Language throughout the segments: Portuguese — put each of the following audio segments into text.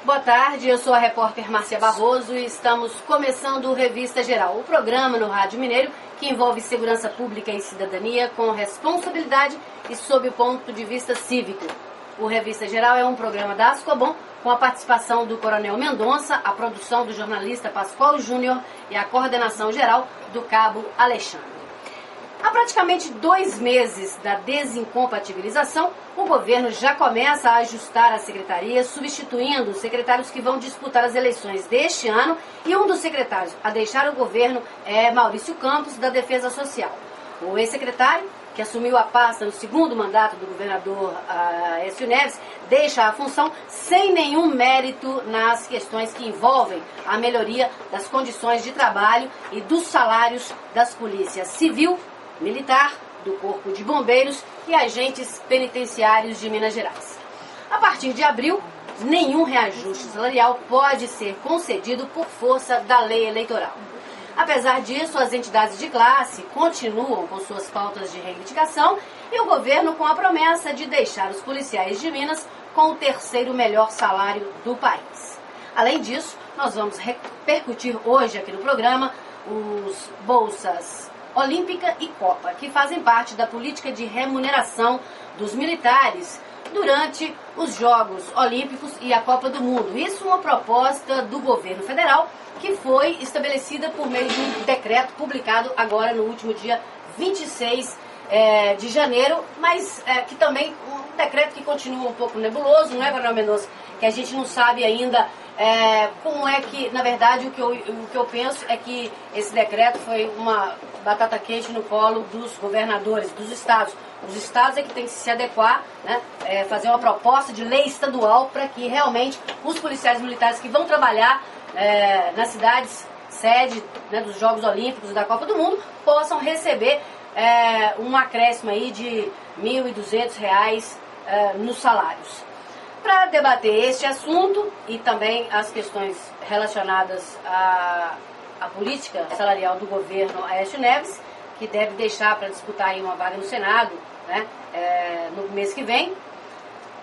Boa tarde, eu sou a repórter Márcia Barroso e estamos começando o Revista Geral, o programa no Rádio Mineiro que envolve segurança pública e cidadania com responsabilidade e sob o ponto de vista cívico. O Revista Geral é um programa da Ascobom com a participação do Coronel Mendonça, a produção do jornalista Pascoal Júnior e a coordenação geral do Cabo Alexandre. Há praticamente 2 meses da desincompatibilização, o governo já começa a ajustar as secretarias, substituindo os secretários que vão disputar as eleições deste ano, e um dos secretários a deixar o governo é Maurício Campos, da Defesa Social. O ex-secretário, que assumiu a pasta no segundo mandato do governador Aécio Neves, deixa a função sem nenhum mérito nas questões que envolvem a melhoria das condições de trabalho e dos salários das polícias civil, militar, do Corpo de Bombeiros e agentes penitenciários de Minas Gerais. A partir de abril, nenhum reajuste salarial pode ser concedido por força da lei eleitoral. Apesar disso, as entidades de classe continuam com suas pautas de reivindicação e o governo com a promessa de deixar os policiais de Minas com o 3º melhor salário do país. Além disso, nós vamos repercutir hoje aqui no programa os bolsas Olímpica e Copa, que fazem parte da política de remuneração dos militares durante os Jogos Olímpicos e a Copa do Mundo. Isso é uma proposta do governo federal que foi estabelecida por meio de um decreto publicado agora no último dia 26 de janeiro, mas que também um decreto que continua um pouco nebuloso, não é, Coronel Mendonça? Que a gente não sabe ainda como é que, na verdade, o que eu penso é que esse decreto foi uma batata quente no colo dos governadores, dos estados. Os estados é que tem que se adequar, né, fazer uma proposta de lei estadual para que realmente os policiais militares que vão trabalhar nas cidades sede, né, dos Jogos Olímpicos e da Copa do Mundo possam receber um acréscimo aí de R$ 1.200 nos salários. Para debater este assunto e também as questões relacionadas à política salarial do governo Aécio Neves, que deve deixar para disputar aí uma vaga no Senado, né, no mês que vem,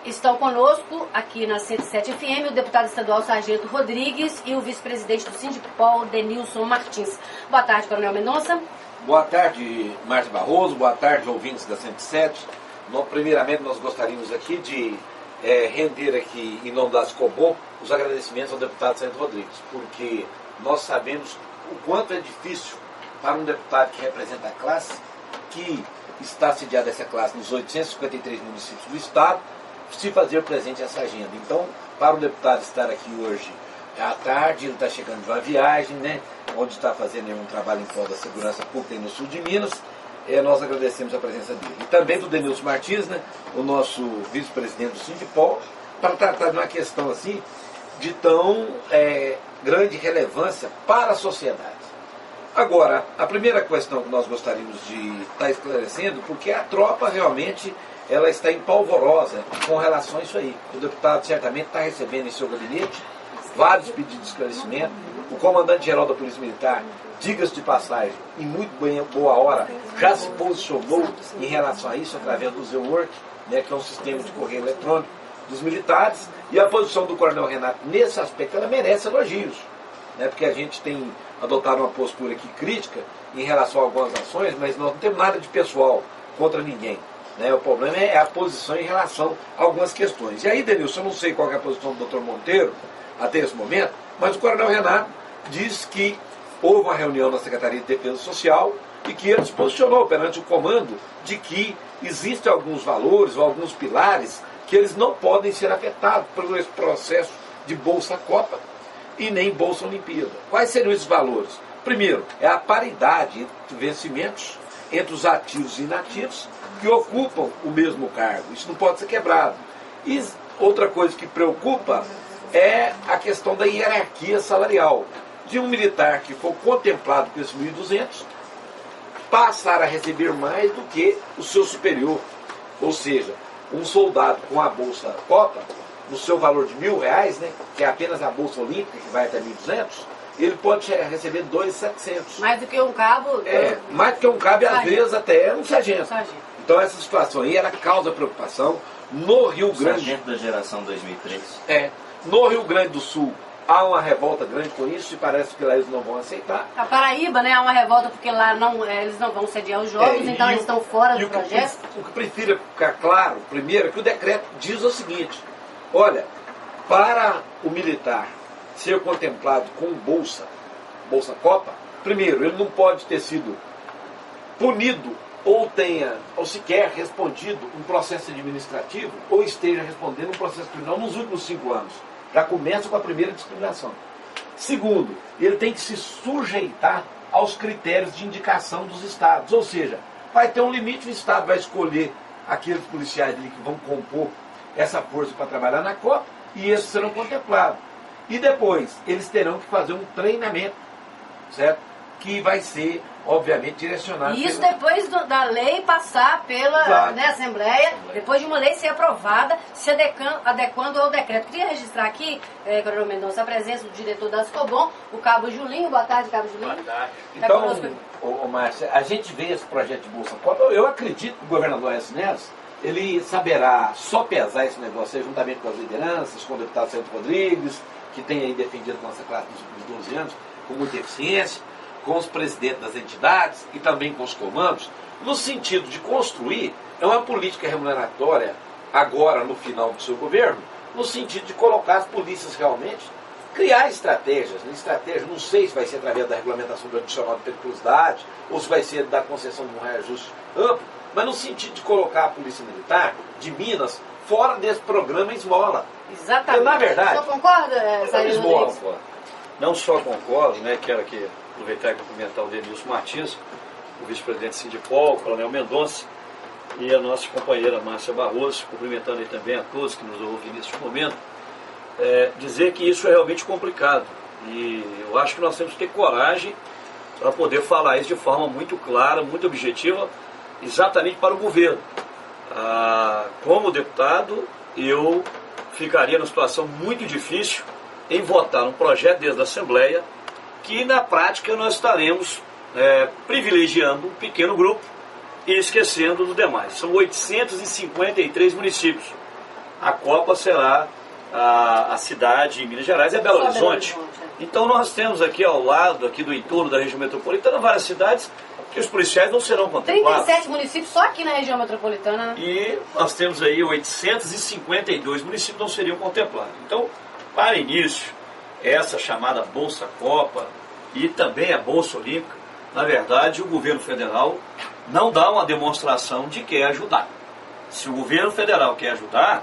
estão conosco aqui na 107 FM o deputado estadual Sargento Rodrigues e o vice-presidente do Sindipol, Denilson Martins. Boa tarde, Coronel Mendonça. Boa tarde, Márcia Barroso. Boa tarde, ouvintes da 107. Primeiramente, nós gostaríamos aqui de render aqui, em nome da Ascobom, os agradecimentos ao deputado Sargento Rodrigues, porque nós sabemos o quanto é difícil para um deputado que representa a classe, que está sediada essa classe nos 853 municípios do Estado, se fazer presente essa agenda. Então, para o deputado estar aqui hoje à tarde, ele está chegando de uma viagem, né, onde está fazendo um trabalho em prol da segurança pública no sul de Minas, nós agradecemos a presença dele. E também do Denilson Martins, né, o nosso vice-presidente do Sindipol, para tratar de uma questão assim, de tão grande relevância para a sociedade. Agora, a primeira questão que nós gostaríamos de estar esclarecendo, porque a tropa realmente ela está empolvorosa com relação a isso aí. O deputado certamente está recebendo em seu gabinete vários pedidos de esclarecimento. O comandante-geral da Polícia Militar, diga-se de passagem, em muito boa hora, já se posicionou em relação a isso através do ZWork, né, que é um sistema de correio eletrônico dos militares, e a posição do Coronel Renato nesse aspecto, ela merece elogios, né, porque a gente tem adotado uma postura aqui crítica em relação a algumas ações, mas nós não temos nada de pessoal contra ninguém. O problema é a posição em relação a algumas questões. E aí, Denilson, eu não sei qual é a posição do Dr. Monteiro até esse momento, mas o Coronel Renato diz que houve uma reunião na Secretaria de Defesa Social e que ele se posicionou perante o comando de que existem alguns valores ou alguns pilares que eles não podem ser afetados por esse processo de Bolsa Copa e nem Bolsa Olimpíada. Quais seriam esses valores? Primeiro, é a paridade entre vencimentos entre os ativos e inativos que ocupam o mesmo cargo. Isso não pode ser quebrado. E outra coisa que preocupa é a questão da hierarquia salarial. De um militar que for contemplado com esses 1.200, passar a receber mais do que o seu superior. Ou seja, um soldado com a Bolsa Copa, no seu valor de R$1.000, né, que é apenas a Bolsa Olímpica, que vai até 1.200, ele pode receber 2.700. Mais do que um cabo? Mais do que um cabo e às vezes até um sargento. Sargento. Então essa situação aí, ela causa preocupação. No Rio Grande... Sargento da geração 2003. No Rio Grande do Sul há uma revolta grande com isso e parece que lá eles não vão aceitar. A Paraíba, né, há uma revolta porque lá eles não vão sediar os jogos, então eles estão fora do projeto. O que precisa ficar claro, primeiro, é que o decreto diz o seguinte: olha, para o militar ser contemplado com Bolsa Copa, primeiro, ele não pode ter sido punido ou sequer respondido um processo administrativo ou esteja respondendo um processo criminal nos últimos 5 anos. Já começa com a primeira discriminação. Segundo, ele tem que se sujeitar aos critérios de indicação dos estados. Ou seja, vai ter um limite, o estado vai escolher aqueles policiais ali que vão compor essa força para trabalhar na Copa e esses serão contemplados. E depois, eles terão que fazer um treinamento, certo? Que vai ser, obviamente, direcionado... E isso depois da lei passar pela Assembleia, depois de uma lei ser aprovada, se adequando ao decreto. Queria registrar aqui, Coronel Mendonça, a presença do diretor da Ascobom, o Cabo Julinho. Boa tarde, Cabo Julinho. Boa tarde. Então, Márcia, a gente vê esse projeto de Bolsa Copa. Eu acredito que o governador Aécio Neves, ele saberá só pesar esse negócio aí, juntamente com as lideranças, com o deputado Sérgio Rodrigues, que tem aí defendido a nossa classe nos últimos 12 anos, com muita eficiência, com os presidentes das entidades e também com os comandos, no sentido de construir uma política remuneratória, agora no final do seu governo, no sentido de colocar as polícias realmente, criar estratégias. Não sei se vai ser através da regulamentação do adicional de periculosidade, ou se vai ser da concessão de um reajuste amplo, mas no sentido de colocar a Polícia Militar de Minas fora desse programa esmola. Exatamente. Porque, na verdade, só concorda, Sérgio Rodrigues? Não só concordo, né, quero aqui aproveitar e cumprimentar o Denilson Martins, o vice-presidente Sindipol, o Coronel Mendonça e a nossa companheira Márcia Barroso, cumprimentando aí também a todos que nos ouvem neste momento, dizer que isso é realmente complicado e eu acho que nós temos que ter coragem para poder falar isso de forma muito clara, muito objetiva, exatamente para o governo. Como deputado, eu ficaria numa situação muito difícil em votar um projeto dentro da Assembleia que na prática nós estaremos privilegiando um pequeno grupo e esquecendo dos demais. São 853 municípios. A Copa será a cidade em Minas Gerais, é Belo Horizonte. Então nós temos aqui ao lado, aqui do entorno da região metropolitana, várias cidades que os policiais não serão contemplados. 37 municípios só aqui na região metropolitana, né? E nós temos aí 852 municípios que não seriam contemplados. Então, para início, essa chamada Bolsa Copa e também a Bolsa Olímpica, na verdade, o governo federal não dá uma demonstração de que quer ajudar. Se o governo federal quer ajudar,